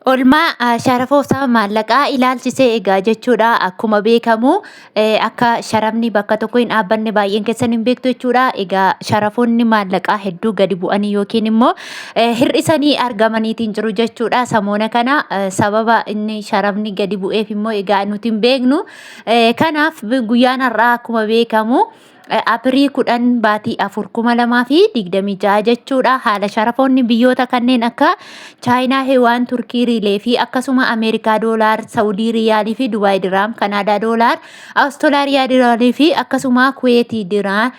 Oolmaa sharafoofsaa maallaqaa ilaalchisee egaa jechuudha. Akkuma beekamu akka sharafni bakka tokko hin dhaabbanne baay'een keessan hin beektu jechuudha. Egaa sharafoonni maallaqaa hedduu gadi bu'anii yookiin immoo hir'isanii argamaniitiin jiru jechuudha. Samoona kana sababa inni sharafni gadi bu'eef immoo egaa nuti hin beeknu. Kanaaf guyyaan har'aa akkuma beekamu Apirii 10 baatii 4,2026 jechuudha. Haala sharafoonni biyyoota kanneen akka Chaayinaa, Heewaan, Turkii riilee fi akkasuma Ameerikaa doolaar, Saawudii riyaalii fi Dubaay diraam, Kanaadaa doolaar, Awustiraaliyaa diraalii fi akkasuma Kuweetii diraam,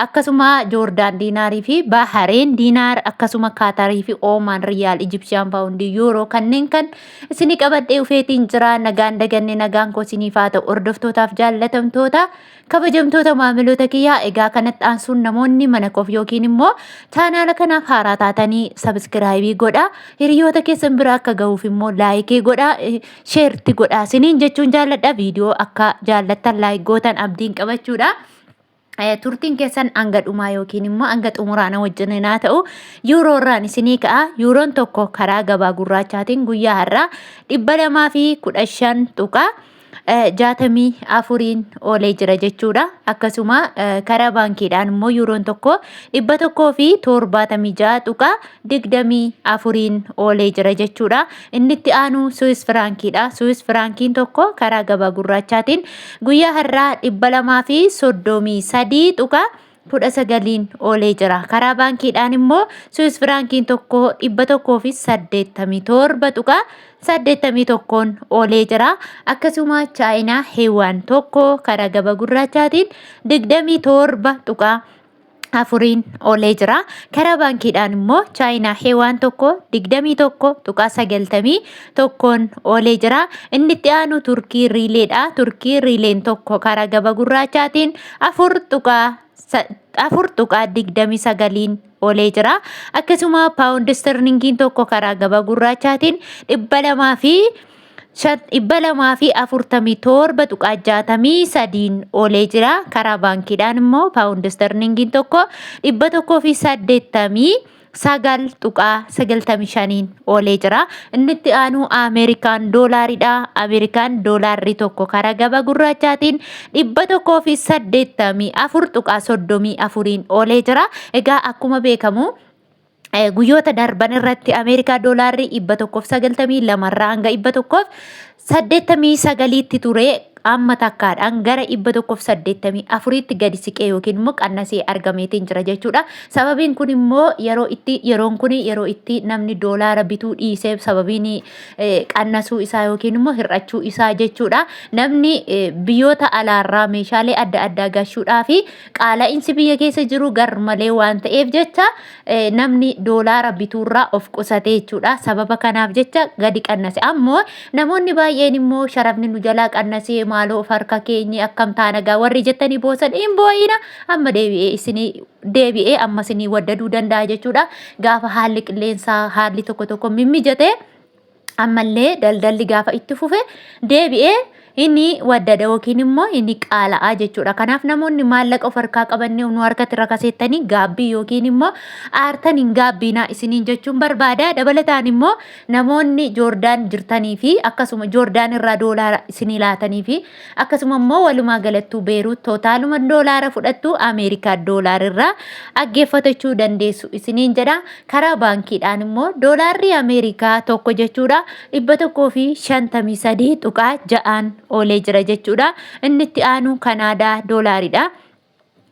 akkasuma Joordaan diinaarii fi Bahareen diinaar, akkasuma Kaatarii fi Oomaan riyaal, Ijipsiyaan paawundii, Yuuroo kanneen kan isinii qabadhee dhufeetiin jira. Nagaan daganne nagaan koo isiniif haa ta'u. Hordoftootaaf jaallatamtoota kabajamtoota maamiloota kiyyaa egaa kanatti aansuun namoonni mana koof yookiin immoo chaanaala kanaaf haaraa taatanii sabskiraayibii godha. Hiriyoota keessan bira akka gahuuf immoo laayikii godha, sheerti godha. Isiniin jechuun jaalladha. Viidiyoo akka jaallattan laayik gootan abdiin qabachuudha. Turtiin keessan hanga dhumaa yookiin immoo hanga xumuraana wajjin haa ta'u. Yuuroorraan isinii ka'a. Yuuroon tokko karaa gabaa gurraachaatiin guyyaa har'aa 215 tuqaa 64 oolee jira jechuudha. Akkasuma karaa baankiidhaan immoo yuuroon tokko 176 tuqaa 24 oolee jira jechuudha. Inni itti aanu Swiss frankiidha. Swiss frankiin tokko karaa gabaa gurraachaatiin guyyaa har'aa 233 tuqaa 19 oolee jira. Karaa baankiidhaan immoo Swiss frankiin tokko 187 tuqaa 81 oolee jira. Akkasuma Chaayinaa Heewaan tokko karaa gabaa gurraachaatiin 27 tuqaa 4 oolee jira. Karaa baankiidhaan immoo Chaayinaa Heewaan tokko 21 tuqaa 91 oolee jira. Inni itti aanu Turkii riileedha. Turkii riileen tokko karaa gabaa gurraachaatiin 4 tuqaa 29 oolee jira. Akkasuma paawundi sterlingiin tokko karaa gabaa gurraachaatiin 247 tuqaa 63 oolee jira. Karaa baankiidhaan immoo paawundi sterlingiin tokko 189 tuqaa 95 oolee jira. Inni itti aanu Ameerikaan doolaaridha. Ameerikaan doolaarri tokko karaa gabaa gurraachaatiin 184 tuqaa 34 oolee jira. Egaa akkuma beekamu guyyoota darban irratti Ameerikaa doolaarri 192 irraa hanga 189tti ture. Amma takkaadhaan gara 184tti gadi siqee yookiin immoo qannasee argameetiin jira jechuudha. Sababiin kun immoo yeroon kun yeroo itti namni doolaara bituu dhiisee sababiin qannasuu isaa yookiin immoo hir'achuu isaa jechuudha. Namni biyyoota alaarraa meeshaalee adda addaa gashuudhaa fi qaala'insi biyya keessa jiru garmalee waan ta'eef jecha namni doolaara bituurraa of qusate jechuudha. Sababa kanaaf jecha gadi qannase. Ammoo namoonni baay'een immoo sharafni nu jalaa qannasee maaloo of harka keenya akkam taanagaa warri jettanii boosan hin boo'ina. Amma deebi'ee amma isinii waddaduu danda'a jechuudha. Gaafa haalli qilleensaa haalli tokko mimmijate ammallee daldalli gaafa itti fufe deebi'ee inni waddada yookiin immoo inni qaala'aa jechuudha. Kanaaf namoonni maallaqa of harkaa qabannee nu harkatti rakaseettanii gaabbii yookiin immoo aartan hin gaabbiinaa isiniin jechuun barbaada. Dabalataan immoo namoonni Joordaan jirtanii fi akkasuma Joordaan irraa doolaara isinii laatanii fi akkasuma immoo walumaa galattuu Beeruut tootaaluma doolaara fudhattu Ameerikaa doolaarirraa dhaggeeffatachuu dandeessu isiniin jedha. Karaa baankiidhaan immoo doolaarri Ameerikaa tokko jechuudha 153 tuqaa 6 oolee jira jechuudha. Inni itti aanu Kanaadaa doolaaridha.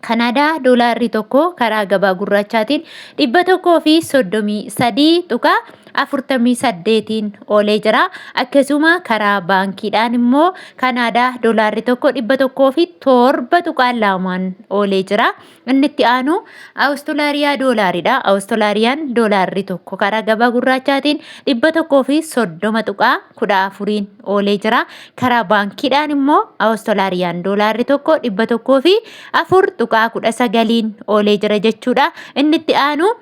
Kanaadaa doolaarri tokko karaa gabaa gurraachaatiin 133 tuqaa 48 oolee jira. Akkasuma karaa baankiidhaan immoo Kanaadaa doolaarri tokko 107 tuqaa 2 oolee jira. Inni itti aanu Awustiraaliyaa doolaaridha. Awustiraaliyaa doolaarri tokko karaa gabaa gurraachaatiin 130 tuqaa 14 oolee jira. Karaa baankiidhaan immoo Awustiraaliyaa doolaarri tokko 104 tuqaa 19 oolee jira jechuudha. Inni itti aanu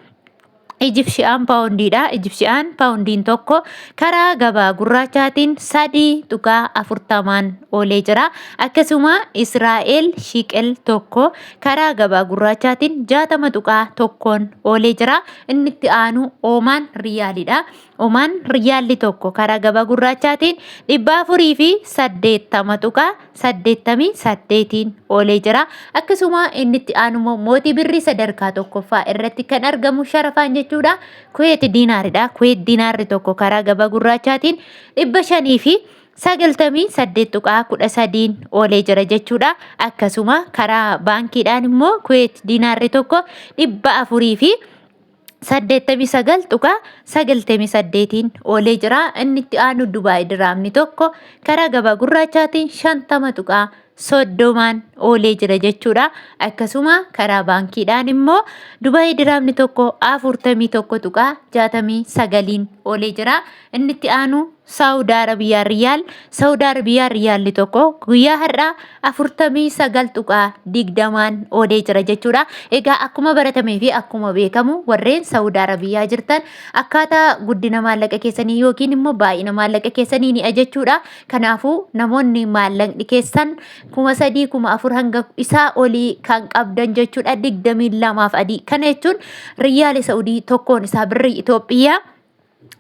Ijipsiyaan paawundiidha. Ijipsiyaan paawundiin tokko karaa gabaa gurraachaatiin 3 tuqaa 40 oolee jira. Akkasuma Israa'el shiqel tokko karaa gabaa gurraachaatiin 60 tuqaa 1 oolee jira. Inni itti aanu Oomaan riyaalidha. Oman riyaalli tokko karaa gabaa gurraachaatiin 480 tuqaa 88 oolee jira. Akkasuma inni itti aanumoo mootii birrii sadarkaa tokkoffaa irratti kan argamu sharafaan jechuudha. Kuweet diinaaridha. Kuweet diinaarri tokko karaa gabaa gurraachaatiin 598 tuqaa 13 oolee jira jechuudha. Akkasuma karaa baankiidhaan immoo Kuweet diinaarri tokko 489 tuqaa 98 oolee jira. Inni itti aanu Dubaay diraamni tokko karaa gabaa gurraachaatiin 50 tuqaa 30 oolee jira jechuudha. Akkasuma karaa baankiidhaan immoo Dubaay diraamni tokko 41 tuqaa 69 oolee jira. Inni itti aanu Saudi Arabiyaa riyaal. Saudi Arabiyaa riyaalli tokko guyyaa har'aa 49 tuqaa 20 oolee jira jechuudha. Egaa akkuma baratamee fi akkuma beekamu warreen Saudi Arabiyaa jirtan akkaataa guddina maallaqa keessanii yookiin immoo baay'ina maallaqa keessanii ni jechuudha. Kanaafuu namoonni maallaqni keessan 3,000 4,000 hanga isaa olii kan qabdan jechuudha. 22 adii. Kana jechuun riyaali Saudii tokkoon isaa birrii Itoophiyaa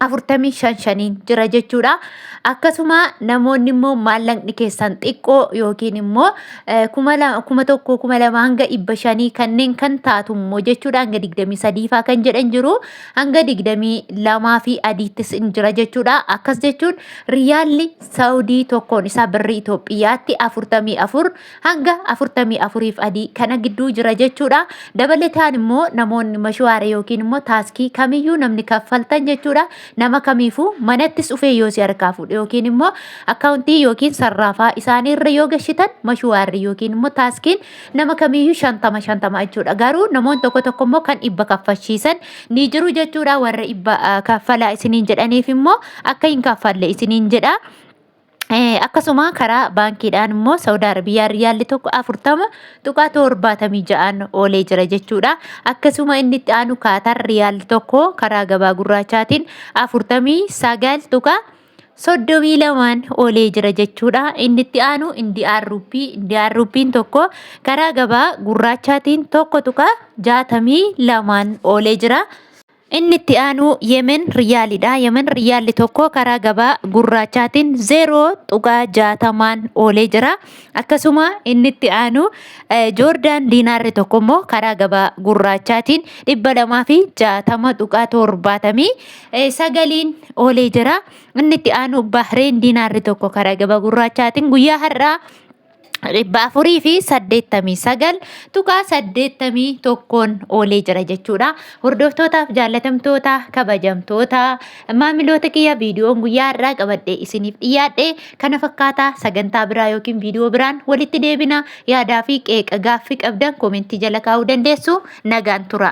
45 jira jechuudha. Akkasuma namoonni immoo maallaqni keessan xiqqoo yookiin immoo 1,200 hanga 500 kanneen kan taatu immoo jechuudha. Hanga 23 faa kan jedhan jiru. Hanga 22 fi adiittis jira jechuudha. Akkas jechuun riyaalli Saudii tokkoon isaa birrii Itoophiyaatti 44 hanga 44 fi adii kana gidduu jira jechuudha. Dabalataan immoo namoonni mashwaara yookiin immoo taaskii kamiyyuu namni kaffaltan jechuudha. Nama kamiifuu manattis dhufee yoo si harkaa fuudhe yookiin immoo akkaawuntii yookiin sarraafaa isaaniirra yoo gashitan mashwaarri yookiin immoo taaskiin nama kamiyyuu 50 jechuudha. Garuu namoonni tokko immoo kan dhibba kaffalchiisan ni jiru jechuudha. Warra dhibba kaffalaa isiniin jedhaniif immoo akka hin kaffalle isiniin jedha. Akkasuma karaa baankiidhaan immoo Saudi Arabiyaa riyaalli tokko 40 tuqaa 76 oolee jira jechuudha. Akkasuma inni itti aanu Kaatar riyaalli tokko karaa gabaa gurraachaatiin 49 tuqaa 32 oolee jira jechuudha. Inni itti aanu Indiyaan ruuppiin tokko karaa gabaa gurraachaatiin 1 tuqaa 62 oolee jira. Inni itti aanu Yemen riyaalidha. Yemen riyaalli tokko karaa gabaa gurraachaatiin 0 tuqaa 60 oolee jira. Akkasuma inni itti aanu Joordaan diinaarri tokko immoo karaa gabaa gurraachaatiin 260 tuqaa 79 oolee jira. Inni itti aanu Bahreen diinaarri tokko karaa gabaa gurraachaatiin guyyaa har'aa 489 tuqaa 81 oolee jira jechuudha. Hordoftootaaf jaallatamtoota kabajamtoota maamiloota kiyya viidiyoon guyyaa har'aa qabadhee isiniif dhiyaadhe kana fakkaataa sagantaa biraa yookiin viidiyoo biraan walitti deebina. Yaadaa fi qeeqa gaaffii qabdan koomentii jala kaa'uu dandeessu. Nagaan tura.